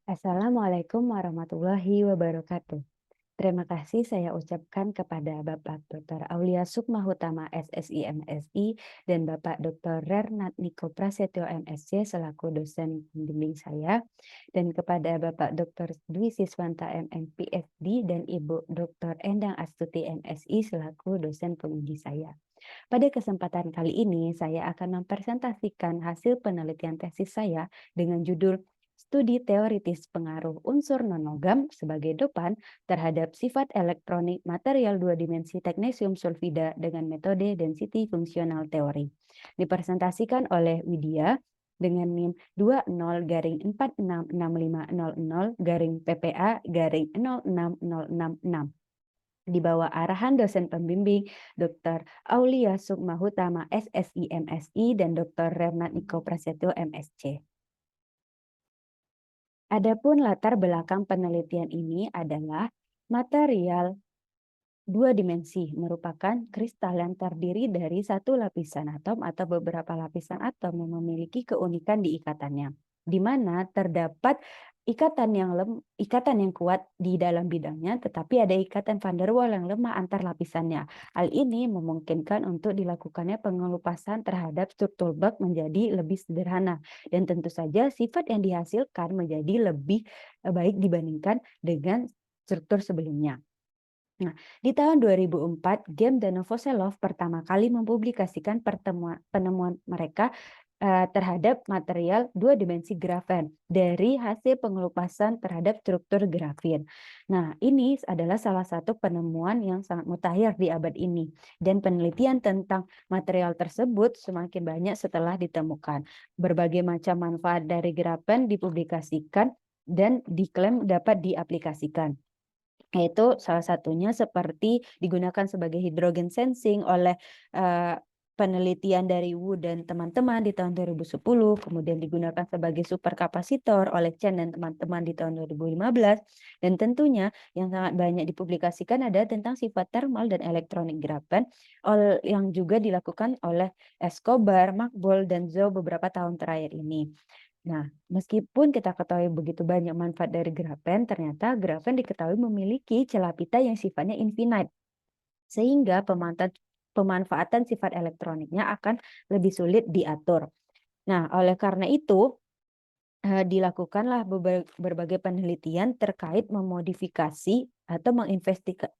Assalamualaikum warahmatullahi wabarakatuh. Terima kasih saya ucapkan kepada Bapak Dr. Aulia Sukmahutama SSI MSI dan Bapak Dr. Rernat Niko Prasetyo MSc selaku dosen pembimbing saya dan kepada Bapak Dr. Dwi Siswanta MM PhD dan Ibu Dr. Endang Astuti MSI selaku dosen pembimbing saya. Pada kesempatan kali ini, saya akan mempresentasikan hasil penelitian tesis saya dengan judul Studi Teoritis Pengaruh Unsur Nonlogam sebagai Dopan terhadap Sifat Elektronik Material Dua Dimensi Teknesium Sulfida dengan metode Density Functional Theory. Dipresentasikan oleh Widya dengan NIM 20-46556-PPA-PPA-06066 di bawah arahan dosen pembimbing Dr. Aulia Sukmahutama SSI MSI dan Dr. Rernat Niko Prasetyo MSc. Adapun latar belakang penelitian ini adalah material dua dimensi merupakan kristal yang terdiri dari satu lapisan atom atau beberapa lapisan atom yang memiliki keunikan di ikatannya, di mana terdapat ikatan yang kuat di dalam bidangnya, tetapi ada ikatan van der Waals yang lemah antar lapisannya. Hal ini memungkinkan untuk dilakukannya pengelupasan terhadap struktur bak menjadi lebih sederhana, dan tentu saja sifat yang dihasilkan menjadi lebih baik dibandingkan dengan struktur sebelumnya. Nah, di tahun 2004, Gem dan Novoselov pertama kali mempublikasikan penemuan mereka terhadap material dua dimensi grafen dari hasil pengelupasan terhadap struktur grafin. Nah, ini adalah salah satu penemuan yang sangat mutakhir di abad ini, dan penelitian tentang material tersebut semakin banyak setelah ditemukan. Berbagai macam manfaat dari grafen dipublikasikan dan diklaim dapat diaplikasikan, yaitu salah satunya seperti digunakan sebagai hydrogen sensing oleh penelitian dari Wu dan teman-teman di tahun 2010, kemudian digunakan sebagai superkapasitor oleh Chen dan teman-teman di tahun 2015, dan tentunya yang sangat banyak dipublikasikan ada tentang sifat thermal dan elektronik grafen yang juga dilakukan oleh Escobar, Magbol, dan Zhou beberapa tahun terakhir ini. Nah, meskipun kita ketahui begitu banyak manfaat dari grafen, ternyata grafen diketahui memiliki celah pita yang sifatnya infinite, sehingga pemanfaatan sifat elektroniknya akan lebih sulit diatur. Nah, oleh karena itu, dilakukanlah berbagai penelitian terkait memodifikasi atau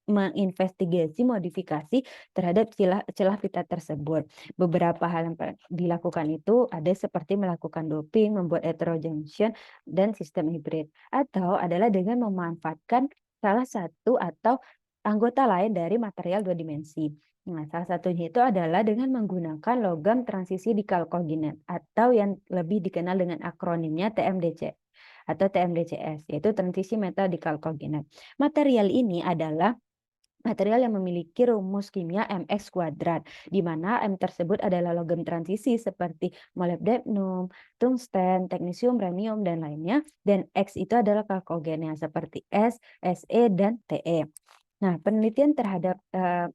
menginvestigasi modifikasi terhadap celah pita tersebut. Beberapa hal yang dilakukan itu ada seperti melakukan doping, membuat heterojunction, dan sistem hibrid. Atau adalah dengan memanfaatkan salah satu atau anggota lain dari material dua dimensi. Nah, salah satunya itu adalah dengan menggunakan logam transisi dikalkogenat atau yang lebih dikenal dengan akronimnya TMDC atau TMDCS, yaitu transisi metal dikalkogenat. Material ini adalah material yang memiliki rumus kimia Mx kuadrat, di mana M tersebut adalah logam transisi seperti molybdenum, tungsten, teknesium, rhenium, dan lainnya, dan X itu adalah kalkogennya seperti S, Se, dan Te. Nah, penelitian terhadap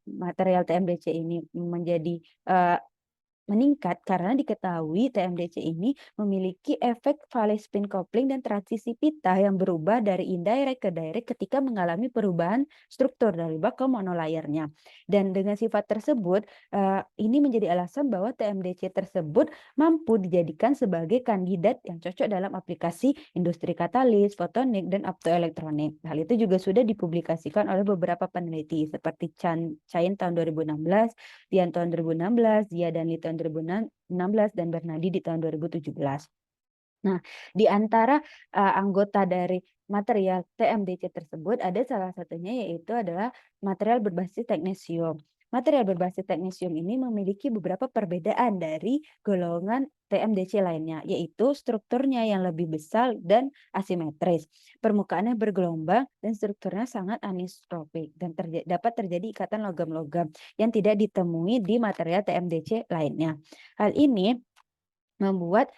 material TMDC ini menjadi meningkat karena diketahui TMDC ini memiliki efek Valley spin coupling dan transisi pita yang berubah dari indirect ke direct ketika mengalami perubahan struktur dari bak ke monolayernya. Dan dengan sifat tersebut, ini menjadi alasan bahwa TMDC tersebut mampu dijadikan sebagai kandidat yang cocok dalam aplikasi industri katalis, fotonik, dan optoelektronik. Hal itu juga sudah dipublikasikan oleh beberapa peneliti seperti Chain tahun 2016, Tian tahun 2016, Zia dan Li tahun 2016, dan Bernadi di tahun 2017. Nah, di antara anggota dari material TMDC tersebut ada salah satunya yaitu adalah material berbasis teknesium. Material berbasis teknesium ini memiliki beberapa perbedaan dari golongan TMDC lainnya, yaitu strukturnya yang lebih besar dan asimetris, permukaannya bergelombang, dan strukturnya sangat anisotropik, dan dapat terjadi ikatan logam-logam yang tidak ditemui di material TMDC lainnya. Hal ini membuat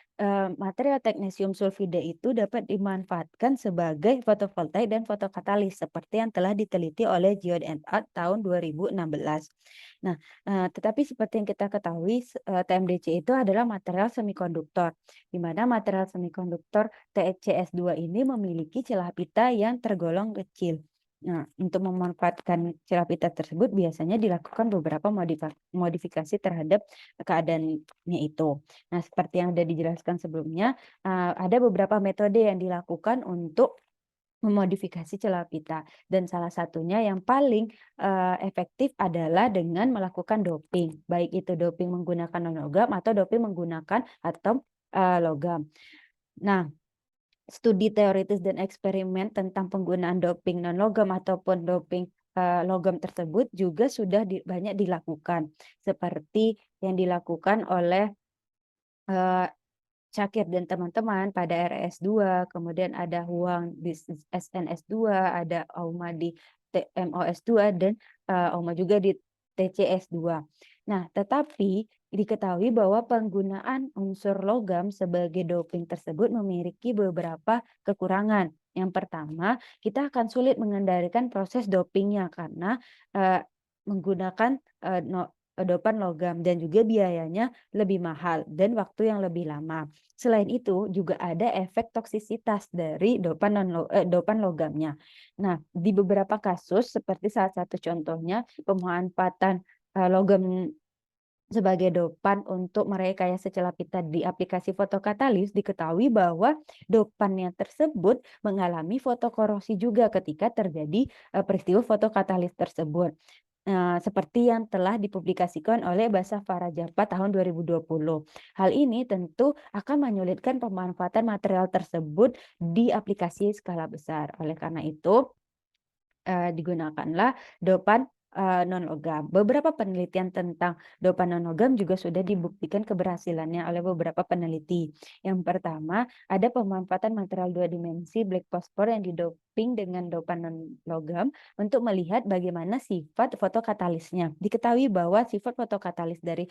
material teknesium sulfida itu dapat dimanfaatkan sebagai fotovoltaik dan fotokatalis seperti yang telah diteliti oleh Geode and al. Tahun 2016. Nah, tetapi seperti yang kita ketahui TMDC itu adalah material semikonduktor, di mana material semikonduktor TCS2 ini memiliki celah pita yang tergolong kecil. Nah, untuk memanfaatkan celah pita tersebut biasanya dilakukan beberapa modifikasi terhadap keadaannya itu. Nah, seperti yang sudah dijelaskan sebelumnya, ada beberapa metode yang dilakukan untuk memodifikasi celah pita dan salah satunya yang paling, efektif adalah dengan melakukan doping, baik itu doping menggunakan non-logam atau doping menggunakan atom, logam. Nah, studi teoritis dan eksperimen tentang penggunaan doping non-logam ataupun doping, logam tersebut juga sudah banyak dilakukan, seperti yang dilakukan oleh, eee Cakir dan teman-teman pada RS2, kemudian ada Huang di SNSD2, ada Auma di TMOS2 dan, Auma juga di TCS2. Nah, tetapi diketahui bahwa penggunaan unsur logam sebagai doping tersebut memiliki beberapa kekurangan. Yang pertama, kita akan sulit mengendalikan proses dopingnya karena, eee, menggunakan, dopan logam dan juga biayanya lebih mahal dan waktu yang lebih lama. Selain itu juga ada efek toksisitas dari dopan logamnya. Nah, di beberapa kasus seperti salah satu contohnya pemanfaatan, logam sebagai dopan untuk merekayasa celah pita di aplikasi fotokatalis, diketahui bahwa dopannya tersebut mengalami fotokorosi juga ketika terjadi, peristiwa fotokatalis tersebut. Seperti yang telah dipublikasikan oleh Basa Farajapa tahun 2020. Hal ini tentu akan menyulitkan pemanfaatan material tersebut di aplikasi skala besar. Oleh karena itu, digunakanlah dopan, non-logam. Beberapa penelitian tentang dopan non-logam juga sudah dibuktikan keberhasilannya oleh beberapa peneliti. Yang pertama, ada pemanfaatan material 2 dimensi black phosphor yang didoping dengan dopan non-logam untuk melihat bagaimana sifat fotokatalisnya. Diketahui bahwa sifat fotokatalis dari,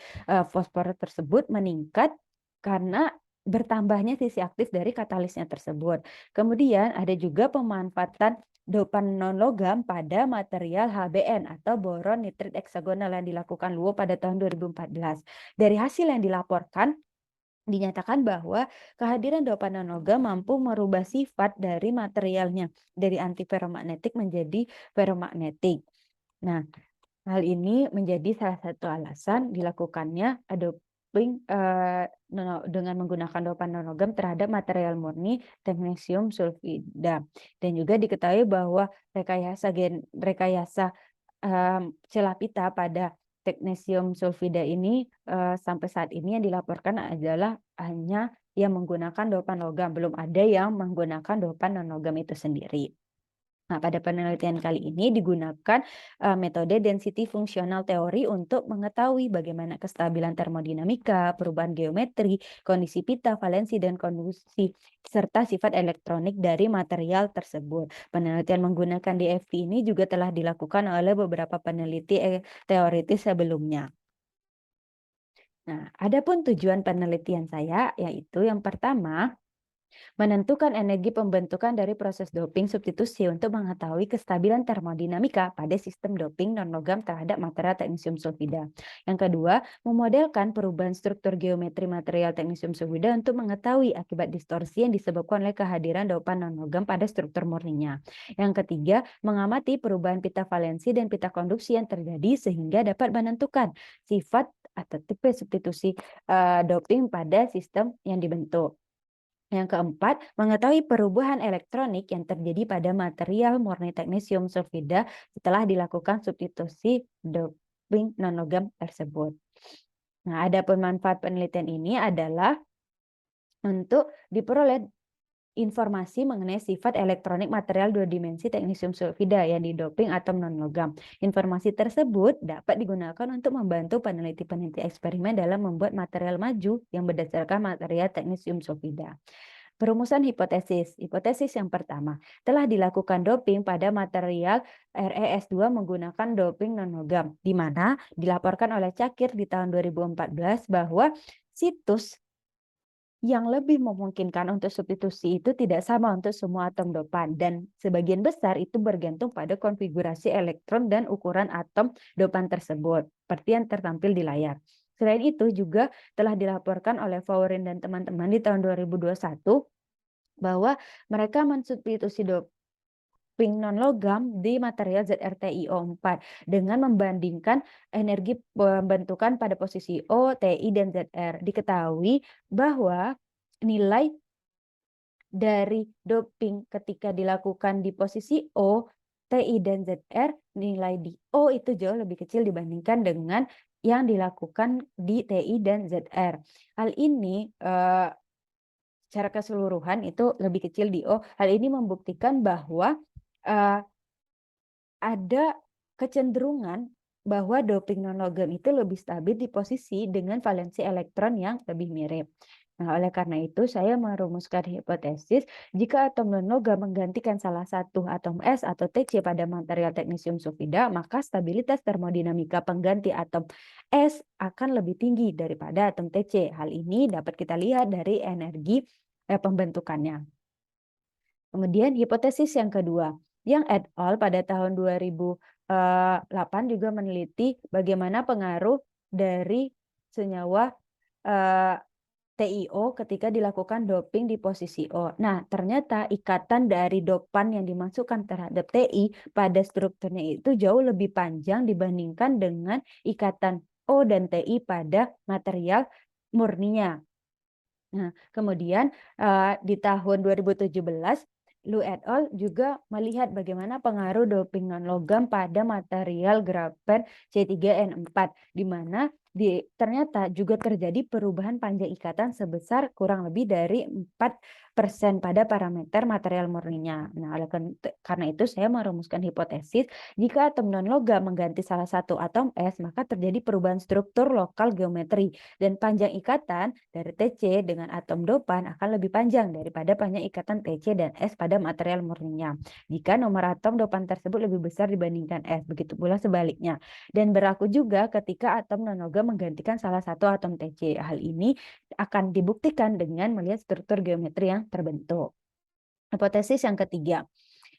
fosfor tersebut meningkat karena bertambahnya sisi aktif dari katalisnya tersebut. Kemudian ada juga pemanfaatan dopan non-logam pada material HBN atau boron nitrit heksagonal yang dilakukan Luo pada tahun 2014. Dari hasil yang dilaporkan, dinyatakan bahwa kehadiran dopan non-logam mampu merubah sifat dari materialnya dari antiferromagnetik menjadi ferromagnetik. Nah, hal ini menjadi salah satu alasan dilakukannya doping dengan menggunakan dopan non-logam terhadap material murni teknesium sulfida. Dan juga diketahui bahwa rekayasa celah pita pada teknesium sulfida ini sampai saat ini yang dilaporkan adalah hanya yang menggunakan dopan logam, belum ada yang menggunakan dopan non-logam itu sendiri. Nah, pada penelitian kali ini digunakan metode density fungsional teori untuk mengetahui bagaimana kestabilan termodinamika, perubahan geometri, kondisi pita, valensi, dan konduksi, serta sifat elektronik dari material tersebut. Penelitian menggunakan DFT ini juga telah dilakukan oleh beberapa peneliti teoritis sebelumnya. Nah, adapun tujuan penelitian saya yaitu yang pertama, menentukan energi pembentukan dari proses doping substitusi untuk mengetahui kestabilan termodinamika pada sistem doping non-logam terhadap material teknesium sulfida. Yang kedua, memodelkan perubahan struktur geometri material teknesium sulfida untuk mengetahui akibat distorsi yang disebabkan oleh kehadiran dopan non-logam pada struktur murninya. Yang ketiga, mengamati perubahan pita valensi dan pita konduksi yang terjadi sehingga dapat menentukan sifat atau tipe substitusi doping pada sistem yang dibentuk. Yang keempat, mengetahui perubahan elektronik yang terjadi pada material murni teknesium sulfida setelah dilakukan substitusi doping non-logam tersebut. Nah, adapun manfaat penelitian ini adalah untuk diperoleh informasi mengenai sifat elektronik material 2 dimensi teknesium sulfida yang didoping atom non-logam. Informasi tersebut dapat digunakan untuk membantu peneliti-peneliti eksperimen dalam membuat material maju yang berdasarkan material teknesium sulfida. Perumusan hipotesis. Hipotesis yang pertama, telah dilakukan doping pada material ReS2 menggunakan doping non-logam, di mana dilaporkan oleh Cakir di tahun 2014 bahwa situs yang lebih memungkinkan untuk substitusi itu tidak sama untuk semua atom dopan, dan sebagian besar itu bergantung pada konfigurasi elektron dan ukuran atom dopan tersebut, seperti yang tertampil di layar. Selain itu juga telah dilaporkan oleh Faurin dan teman-teman di tahun 2021 bahwa mereka mensubstitusi doping non-logam di material ZrTiO4 dengan membandingkan energi pembentukan pada posisi O, Ti, dan Zr. Diketahui bahwa nilai dari doping ketika dilakukan di posisi O, Ti, dan Zr, nilai di O itu jauh lebih kecil dibandingkan dengan yang dilakukan di Ti dan Zr. Hal ini secara keseluruhan itu lebih kecil di O. Hal ini membuktikan bahwa ada kecenderungan bahwa doping non-logam itu lebih stabil di posisi dengan valensi elektron yang lebih mirip. Nah, oleh karena itu saya merumuskan hipotesis jika atom non-logam menggantikan salah satu atom S atau Tc pada material teknisium sulfida, maka stabilitas termodinamika pengganti atom S akan lebih tinggi daripada atom Tc. Hal ini dapat kita lihat dari energi pembentukannya. Kemudian hipotesis yang kedua, yang et al. Pada tahun 2008 juga meneliti bagaimana pengaruh dari senyawa TiO ketika dilakukan doping di posisi O. Nah, ternyata ikatan dari dopan yang dimasukkan terhadap Ti pada strukturnya itu jauh lebih panjang dibandingkan dengan ikatan O dan Ti pada material murninya. Nah, kemudian di tahun 2017 Lu et al. Juga melihat bagaimana pengaruh doping non-logam pada material grafen C3N4, di mana ternyata juga terjadi perubahan panjang ikatan sebesar kurang lebih dari 4% pada parameter material murninya. Nah, karena itu saya merumuskan hipotesis jika atom non-logam mengganti salah satu atom S, maka terjadi perubahan struktur lokal geometri, dan panjang ikatan dari Tc dengan atom dopan akan lebih panjang daripada panjang ikatan Tc dan S pada material murninya jika nomor atom dopan tersebut lebih besar dibandingkan S. Begitu pula sebaliknya. Dan berlaku juga ketika atom non-logam menggantikan salah satu atom Tc. Hal ini akan dibuktikan dengan melihat struktur geometri yang terbentuk. Hipotesis yang ketiga.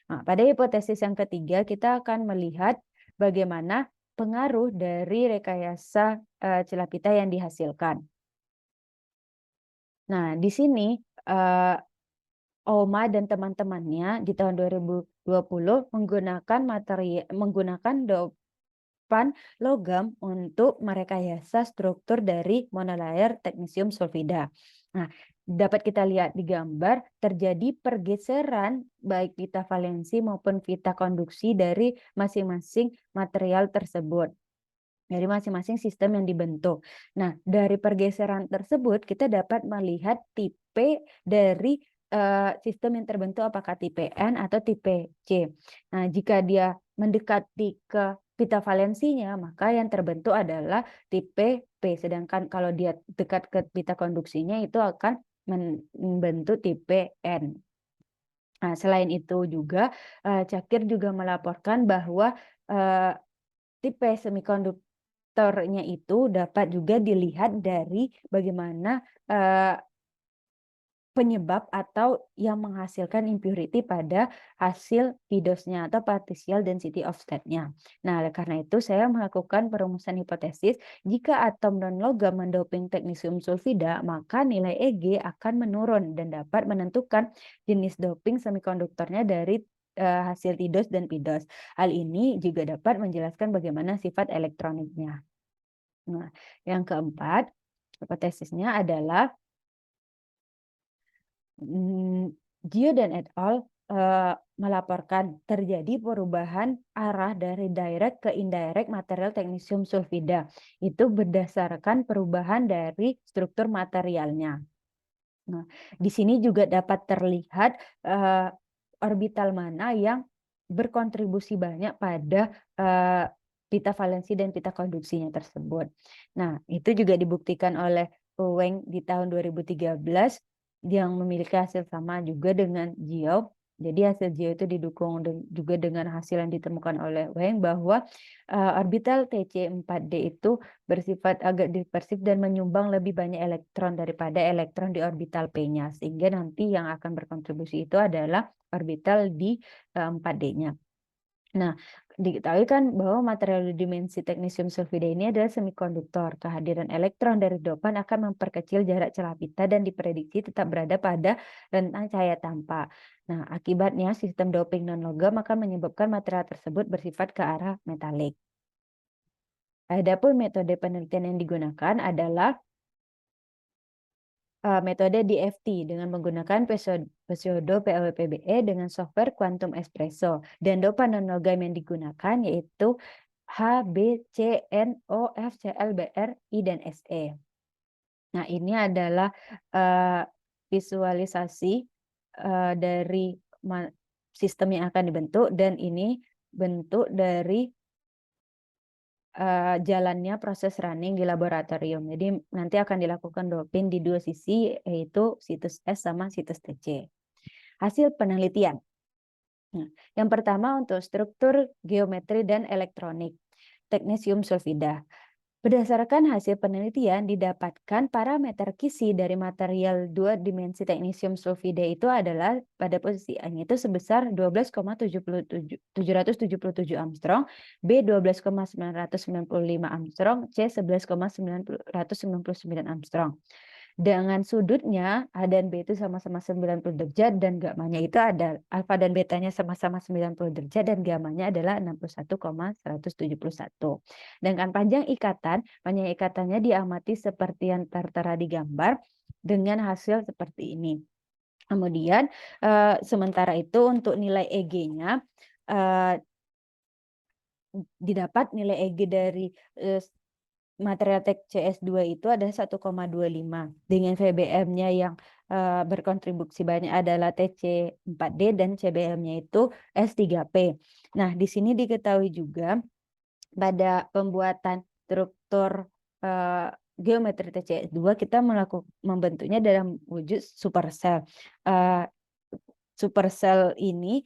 Nah, pada hipotesis yang ketiga kita akan melihat bagaimana pengaruh dari rekayasa Celapita yang dihasilkan. Nah, di sini Oma dan teman-temannya di tahun 2020 menggunakan dopan logam untuk merekayasa struktur dari monolayer teknisium sulfida. Nah, dapat kita lihat di gambar terjadi pergeseran baik pita valensi maupun pita konduksi dari masing-masing material tersebut, dari masing-masing sistem yang dibentuk. Nah, dari pergeseran tersebut kita dapat melihat tipe dari sistem yang terbentuk, apakah tipe N atau tipe C. Nah, jika dia mendekati ke pita valensinya, maka yang terbentuk adalah tipe P. Sedangkan kalau dia dekat ke pita konduksinya, itu akan membentuk tipe N. Nah, selain itu juga Cakir juga melaporkan bahwa tipe semikonduktornya itu dapat juga dilihat dari bagaimana penyebab atau yang menghasilkan impurity pada hasil PIDOS-nya atau partial density of state-nya. Nah, oleh karena itu saya melakukan perumusan hipotesis jika atom non-logam mendoping teknisium sulfida, maka nilai Eg akan menurun dan dapat menentukan jenis doping semikonduktornya dari hasil TIDOS dan PIDOS. Hal ini juga dapat menjelaskan bagaimana sifat elektroniknya. Nah, yang keempat, hipotesisnya adalah Gio dan et al. Melaporkan terjadi perubahan arah dari direct ke indirect material teknisium sulfida. Itu berdasarkan perubahan dari struktur materialnya. Nah, di sini juga dapat terlihat orbital mana yang berkontribusi banyak pada pita valensi dan pita konduksinya tersebut. Nah, itu juga dibuktikan oleh Weng di tahun 2013 yang memiliki hasil sama juga dengan Gio. Jadi hasil JO itu didukung juga dengan hasil yang ditemukan oleh Wang bahwa orbital TC4D itu bersifat agak dispersif dan menyumbang lebih banyak elektron daripada elektron di orbital P-nya, sehingga nanti yang akan berkontribusi itu adalah orbital di 4D-nya. Nah, diketahui kan bahwa material dimensi teknisium sulfida ini adalah semikonduktor. Kehadiran elektron dari dopan akan memperkecil jarak celah pita dan diprediksi tetap berada pada rentang cahaya tampak. Nah, akibatnya sistem doping non-logam akan menyebabkan material tersebut bersifat ke arah metalik. Adapun metode penelitian yang digunakan adalah metode DFT dengan menggunakan pseudo PLWPBE dengan software Quantum Espresso, dan dopan non-logam yang digunakan yaitu HBCNOFClBr, I, dan Se. Nah, ini adalah visualisasi dari sistem yang akan dibentuk, dan ini bentuk dari jalannya proses running di laboratorium. Jadi nanti akan dilakukan doping di dua sisi, yaitu situs S sama situs TC. Hasil penelitian. Nah, yang pertama untuk struktur, geometri, dan elektronik teknisium sulfida. Berdasarkan hasil penelitian, didapatkan parameter Kisi dari material 2 dimensi teknisium sulfida itu adalah pada posisi A-nya itu sebesar 12,777 Armstrong, B 12,995 Armstrong, C 11,999 Armstrong. Dengan sudutnya A dan B itu sama-sama 90 derajat, dan gamanya itu ada alfa dan betanya sama-sama 90 derajat, dan gamanya adalah 61,171. Dengan panjang ikatannya diamati seperti yang tertera di gambar dengan hasil seperti ini. Kemudian sementara itu untuk nilai EG-nya didapat nilai EG dari material tek CS2 itu ada 1,25 dengan VBM-nya yang berkontribusi banyak adalah TC4D dan CBM-nya itu S3P. Nah, di sini diketahui juga pada pembuatan struktur geometri TCS2 kita membentuknya dalam wujud supercell. Supercell ini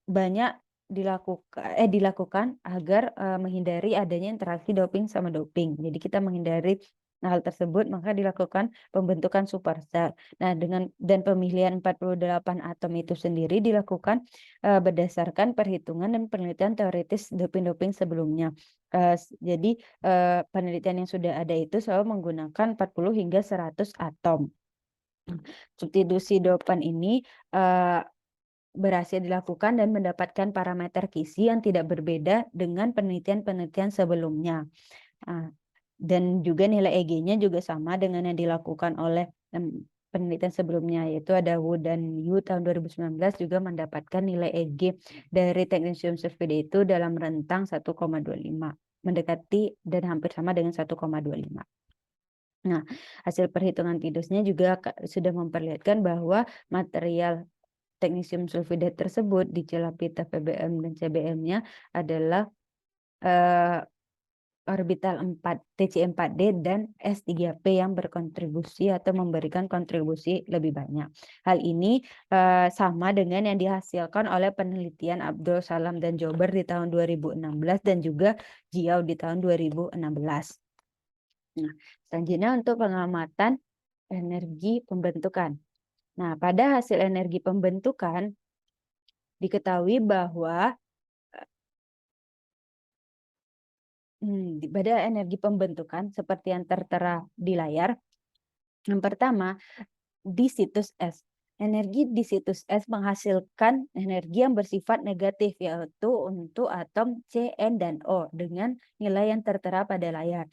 banyak dilakukan agar menghindari adanya interaksi doping sama doping. Jadi kita menghindari hal tersebut, maka dilakukan pembentukan supercell. Nah, dan pemilihan 48 atom itu sendiri dilakukan berdasarkan perhitungan dan penelitian teoritis doping-doping sebelumnya. Jadi penelitian yang sudah ada itu selalu menggunakan 40 hingga 100 atom. Substitusi dopan ini berhasil dilakukan dan mendapatkan parameter Kisi yang tidak berbeda dengan penelitian-penelitian sebelumnya. Dan juga nilai EG-nya juga sama dengan yang dilakukan oleh penelitian sebelumnya, yaitu ada Wu dan Yu tahun 2019 juga mendapatkan nilai EG dari teknisium sulfida itu dalam rentang 1,25, mendekati dan hampir sama dengan 1,25. Nah, hasil perhitungan TIDOS-nya juga sudah memperlihatkan bahwa material teknisium sulfida tersebut di celah pita PBM dan CBM-nya adalah orbital 4 TC4D dan S3P yang berkontribusi atau memberikan kontribusi lebih banyak. Hal ini sama dengan yang dihasilkan oleh penelitian Abdul Salam dan Jober di tahun 2016 dan juga Jiao di tahun 2016. Nah, selanjutnya untuk pengamatan energi pembentukan. Nah, pada hasil energi pembentukan diketahui bahwa pada energi pembentukan seperti yang tertera di layar, yang pertama di situs S. Energi di situs S menghasilkan energi yang bersifat negatif, yaitu untuk atom C, N, dan O dengan nilai yang tertera pada layar.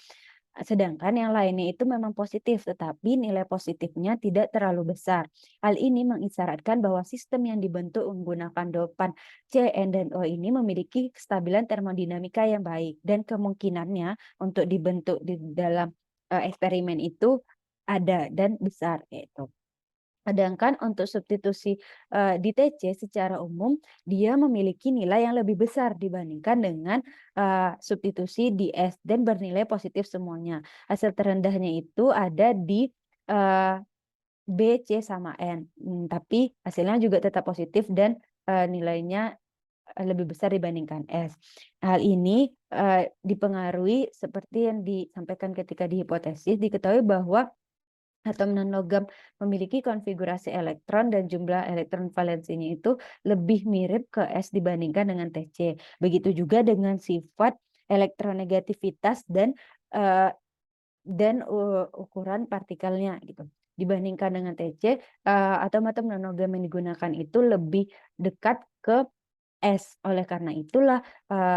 Sedangkan yang lainnya itu memang positif, tetapi nilai positifnya tidak terlalu besar. Hal ini mengisyaratkan bahwa sistem yang dibentuk menggunakan dopan C, N, dan O ini memiliki kestabilan termodinamika yang baik, dan kemungkinannya untuk dibentuk di dalam eksperimen itu ada dan besar, yaitu. Sedangkan untuk substitusi di TC secara umum dia memiliki nilai yang lebih besar dibandingkan dengan substitusi di S dan bernilai positif semuanya. Hasil terendahnya itu ada di B, C sama N. Tapi hasilnya juga tetap positif dan nilainya lebih besar dibandingkan S. Hal ini dipengaruhi seperti yang disampaikan ketika di hipotesis, diketahui bahwa atom non-logam memiliki konfigurasi elektron dan jumlah elektron valensinya itu lebih mirip ke S dibandingkan dengan TC. Begitu juga dengan sifat elektronegativitas dan ukuran partikelnya gitu. Dibandingkan dengan TC, atom-atom non-logam yang digunakan itu lebih dekat ke S. Oleh karena itulah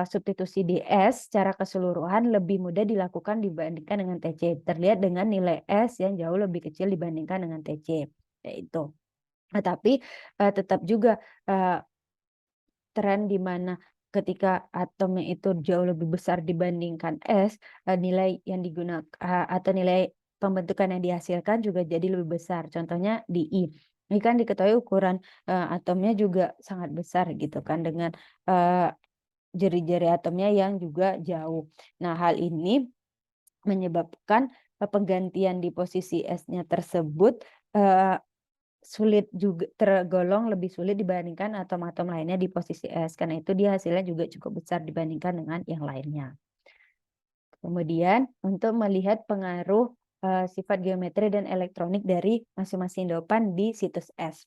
substitusi di S secara keseluruhan lebih mudah dilakukan dibandingkan dengan TC. Terlihat dengan nilai S yang jauh lebih kecil dibandingkan dengan TC. Yaitu. Tapi tetap juga tren di mana ketika atomnya itu jauh lebih besar dibandingkan S, nilai yang digunakan atau nilai pembentukan yang dihasilkan juga jadi lebih besar. Contohnya di I. Ini kan diketahui ukuran atomnya juga sangat besar gitu kan dengan jari-jari atomnya yang juga jauh. Nah, hal ini menyebabkan penggantian di posisi S-nya tersebut sulit juga tergolong lebih sulit dibandingkan atom-atom lainnya di posisi S. Karena itu dia hasilnya juga cukup besar dibandingkan dengan yang lainnya. Kemudian untuk melihat pengaruh sifat geometri dan elektronik dari masing-masing dopan di situs S.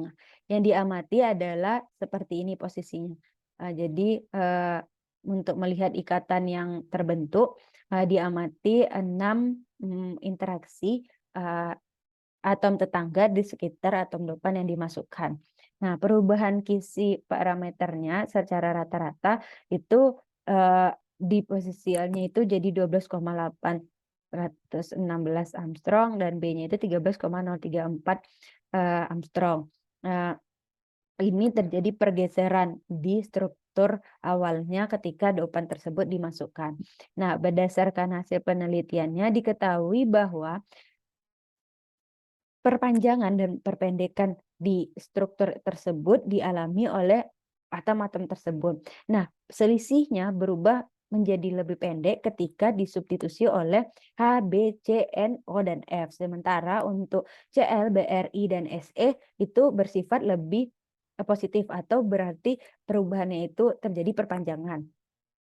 Nah, yang diamati adalah seperti ini posisinya. Jadi untuk melihat ikatan yang terbentuk diamati 6 interaksi atom tetangga di sekitar atom dopan yang dimasukkan. Nah, perubahan kisi parameternya secara rata-rata itu di posisi L-nya itu jadi 12,816 Armstrong dan B-nya itu 13,034 Armstrong. Ini terjadi pergeseran di struktur awalnya ketika dopan tersebut dimasukkan. Nah, berdasarkan hasil penelitiannya diketahui bahwa perpanjangan dan perpendekan di struktur tersebut dialami oleh atom-atom tersebut. Nah, selisihnya berubah menjadi lebih pendek ketika disubstitusi oleh H, B, C, N, O, dan F. Sementara untuk Cl, Bri, dan Se itu bersifat lebih positif atau berarti perubahannya itu terjadi perpanjangan.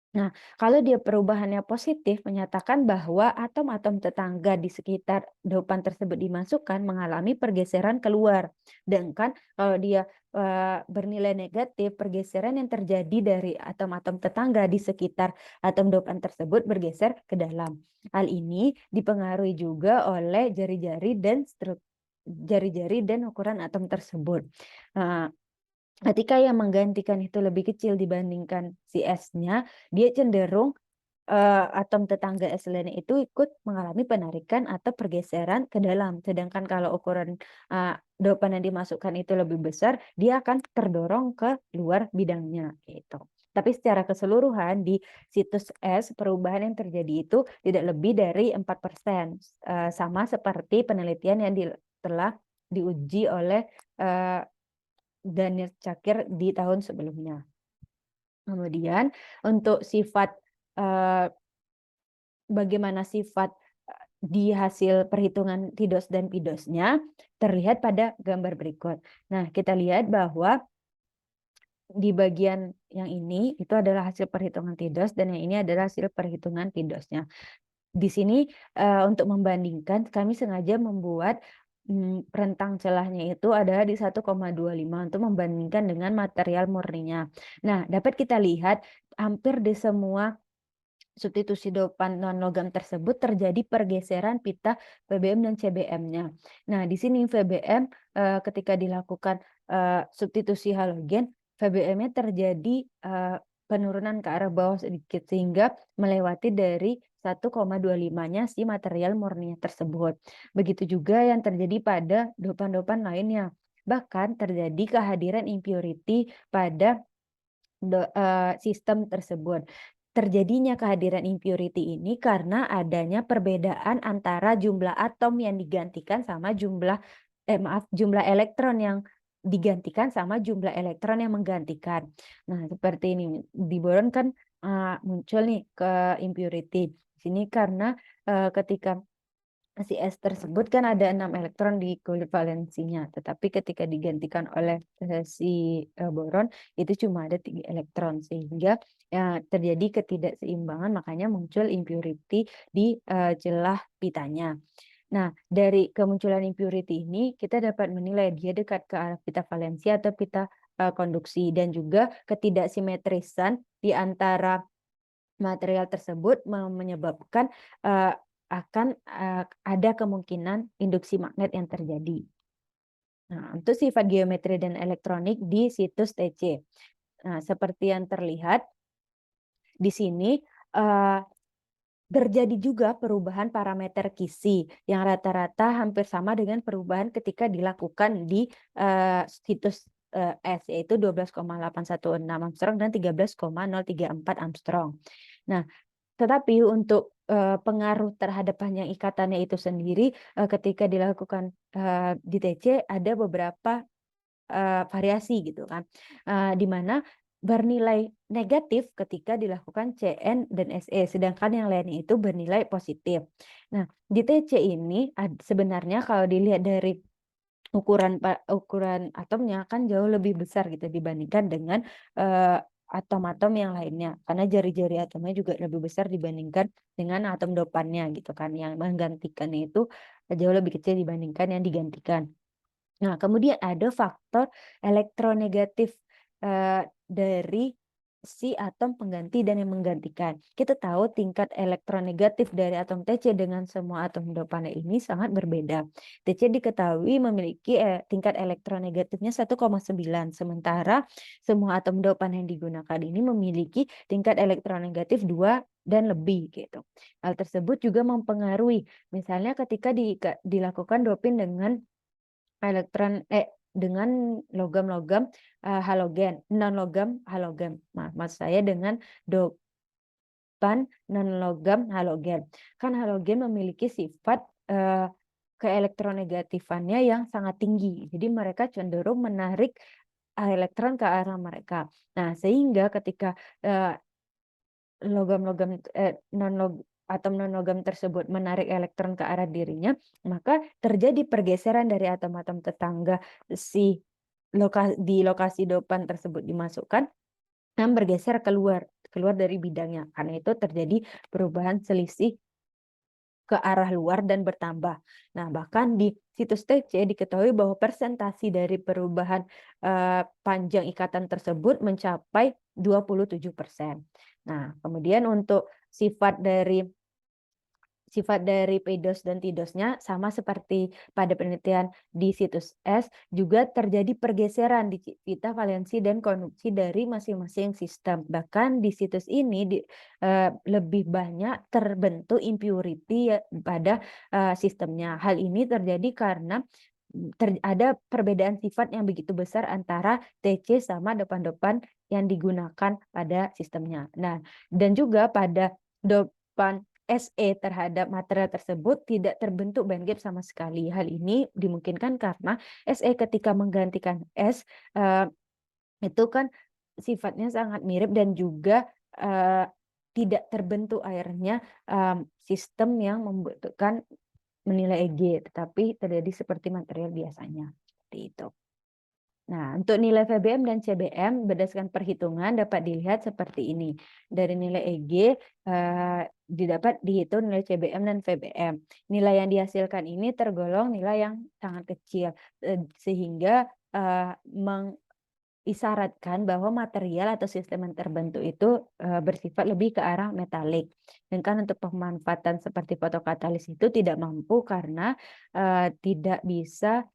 Nah, kalau dia perubahannya positif, menyatakan bahwa atom-atom tetangga di sekitar dopan tersebut dimasukkan mengalami pergeseran keluar. Sedangkan kalau dia bernilai negatif, pergeseran yang terjadi dari atom-atom tetangga di sekitar atom dopan tersebut bergeser ke dalam. Hal ini dipengaruhi juga oleh jari-jari dan ukuran atom tersebut. Ketika yang menggantikan itu lebih kecil dibandingkan si S-nya, dia cenderung atom tetangga S lainnya itu ikut mengalami penarikan atau pergeseran ke dalam. Sedangkan kalau ukuran dopan yang dimasukkan itu lebih besar, dia akan terdorong ke luar bidangnya gitu. Tapi secara keseluruhan di situs S, perubahan yang terjadi itu tidak lebih dari 4%. Sama seperti penelitian yang telah diuji oleh Daniel Cakir di tahun sebelumnya. Kemudian untuk sifat bagaimana sifat di hasil perhitungan TIDOS dan PIDOS-nya terlihat pada gambar berikut. Nah, kita lihat bahwa di bagian yang ini itu adalah hasil perhitungan TIDOS dan yang ini adalah hasil perhitungan PIDOS-nya. Di sini untuk membandingkan kami sengaja membuat rentang celahnya itu adalah di 1,25 untuk membandingkan dengan material murninya. Nah, dapat kita lihat hampir di semua substitusi dopan non-logam tersebut terjadi pergeseran pita VBM dan CBM-nya. Nah, di sini VBM ketika dilakukan substitusi halogen, VBM-nya terjadi penurunan ke arah bawah sedikit sehingga melewati dari 1,25-nya si material murni tersebut. Begitu juga yang terjadi pada dopan-dopan lainnya. Bahkan terjadi kehadiran impurity pada sistem tersebut. Terjadinya kehadiran impurity ini karena adanya perbedaan antara jumlah atom yang digantikan sama jumlah elektron yang digantikan sama jumlah elektron yang menggantikan. Nah, seperti ini di boron kan muncul nih ke impurity. Di sini karena ketika si S tersebut kan ada 6 elektron di kulit valensinya, tetapi ketika digantikan oleh si boron itu cuma ada 3 elektron, sehingga terjadi ketidakseimbangan, makanya muncul impurity di celah pitanya. Nah, dari kemunculan impurity ini kita dapat menilai dia dekat ke arah pita valensi atau pita konduksi, dan juga ketidaksimetrisan di antara material tersebut menyebabkan ada kemungkinan induksi magnet yang terjadi. Nah, untuk sifat geometri dan elektronik di situs TC. Nah, seperti yang terlihat di sini, terjadi juga perubahan parameter Kisi yang rata-rata hampir sama dengan perubahan ketika dilakukan di situs S, yaitu 12,816 Armstrong dan 13,034 Armstrong. Nah, tetapi untuk pengaruh terhadap panjang ikatannya itu sendiri ketika dilakukan di TC ada beberapa variasi gitu kan, di mana bernilai negatif ketika dilakukan CN dan SE, sedangkan yang lainnya itu bernilai positif. Nah, di TC ini sebenarnya kalau dilihat dari ukuran atomnya kan jauh lebih besar gitu dibandingkan dengan atom-atom yang lainnya, karena jari-jari atomnya juga lebih besar dibandingkan dengan atom dopannya gitu kan, yang menggantikannya itu jauh lebih kecil dibandingkan yang digantikan. Nah, kemudian ada faktor elektronegatif dari si atom pengganti dan yang menggantikan. Kita tahu tingkat elektronegatif dari atom TC dengan semua atom dopannya ini sangat berbeda. TC diketahui memiliki tingkat elektronegatifnya 1,9, sementara semua atom dopan yang digunakan ini memiliki tingkat elektronegatif 2 dan lebih gitu. Hal tersebut juga mempengaruhi, misalnya ketika dilakukan doping dengan dengan logam-logam halogen, non-logam halogen. Maksud saya dengan dopan non-logam halogen. Kan halogen memiliki sifat keelektronegatifannya yang sangat tinggi. Jadi mereka cenderung menarik elektron ke arah mereka. Nah, sehingga ketika logam-logam atom non-logam tersebut menarik elektron ke arah dirinya, maka terjadi pergeseran dari atom-atom tetangga di lokasi dopan tersebut dimasukkan dan bergeser keluar dari bidangnya. Karena itu terjadi perubahan selisih ke arah luar dan bertambah. Nah, bahkan di situs TC diketahui bahwa persentasi dari perubahan panjang ikatan tersebut mencapai 27%. Nah, kemudian untuk sifat dari PEDOS dan TIDOS-nya sama seperti pada penelitian di situs S, juga terjadi pergeseran di pita valensi dan konduksi dari masing-masing sistem. Bahkan di situs ini lebih banyak terbentuk impurity ya pada sistemnya. Hal ini terjadi karena ada perbedaan sifat yang begitu besar antara TC sama dopan-dopan yang digunakan pada sistemnya. Nah, dan juga pada dopan SE terhadap material tersebut tidak terbentuk band gap sama sekali. Hal ini dimungkinkan karena SE ketika menggantikan S itu kan sifatnya sangat mirip dan juga tidak terbentuk akhirnya sistem yang membutuhkan menilai EG, tetapi terjadi seperti material biasanya. Seperti itu. Nah, untuk nilai VBM dan CBM berdasarkan perhitungan dapat dilihat seperti ini. Dari nilai EG didapat dihitung nilai CBM dan VBM. Nilai yang dihasilkan ini tergolong nilai yang sangat kecil, sehingga mengisyaratkan bahwa material atau sistem yang terbentuk itu bersifat lebih ke arah metalik. Dan kan untuk pemanfaatan seperti fotokatalis itu tidak mampu karena tidak bisa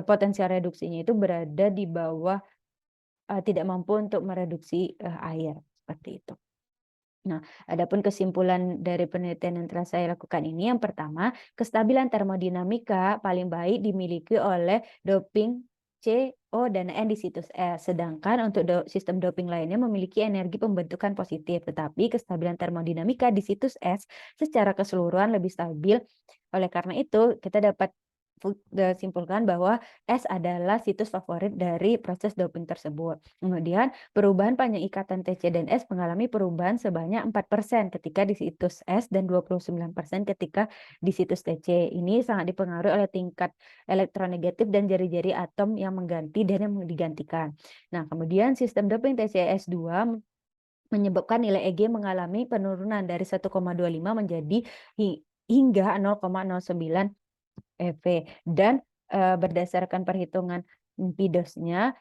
potensial reduksinya itu berada di bawah, tidak mampu untuk mereduksi air, seperti itu. Nah, adapun kesimpulan dari penelitian yang telah saya lakukan ini, yang pertama, kestabilan termodinamika paling baik dimiliki oleh doping C, O, dan N di situs S. Sedangkan untuk sistem doping lainnya memiliki energi pembentukan positif, tetapi kestabilan termodinamika di situs S secara keseluruhan lebih stabil. Oleh karena itu, kita dapat simpulkan bahwa S adalah situs favorit dari proses doping tersebut. Kemudian perubahan panjang ikatan TC dan S mengalami perubahan sebanyak 4% ketika di situs S dan 29% ketika di situs TC. Ini sangat dipengaruhi oleh tingkat elektronegatif dan jari-jari atom yang mengganti dan yang digantikan. Nah, kemudian sistem doping TCS2 menyebabkan nilai EG mengalami penurunan dari 1,25 menjadi hingga 0,09 EV dan berdasarkan perhitungan PIDOS-nya,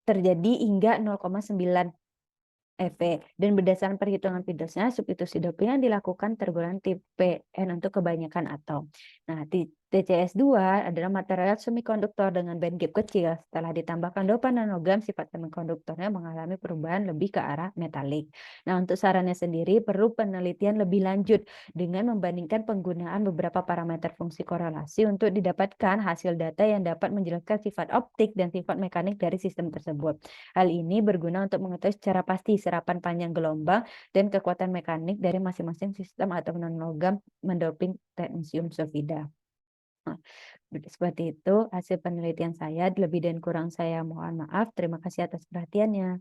terjadi hingga 0,9 EV dan berdasarkan perhitungan PIDOS-nya substitusi doping yang dilakukan tergolong tipe N untuk kebanyakan atom. Nah, TCS2 adalah material semikonduktor dengan band gap kecil. Setelah ditambahkan dopan nanogam, sifat semikonduktornya mengalami perubahan lebih ke arah metalik. Nah, untuk sarannya sendiri perlu penelitian lebih lanjut dengan membandingkan penggunaan beberapa parameter fungsi korelasi untuk didapatkan hasil data yang dapat menjelaskan sifat optik dan sifat mekanik dari sistem tersebut. Hal ini berguna untuk mengetahui secara pasti serapan panjang gelombang dan kekuatan mekanik dari masing-masing sistem atau non-logam mendoping teknetium sulfida. Nah, seperti itu hasil penelitian saya. Lebih dan kurang saya mohon maaf. Terima kasih atas perhatiannya.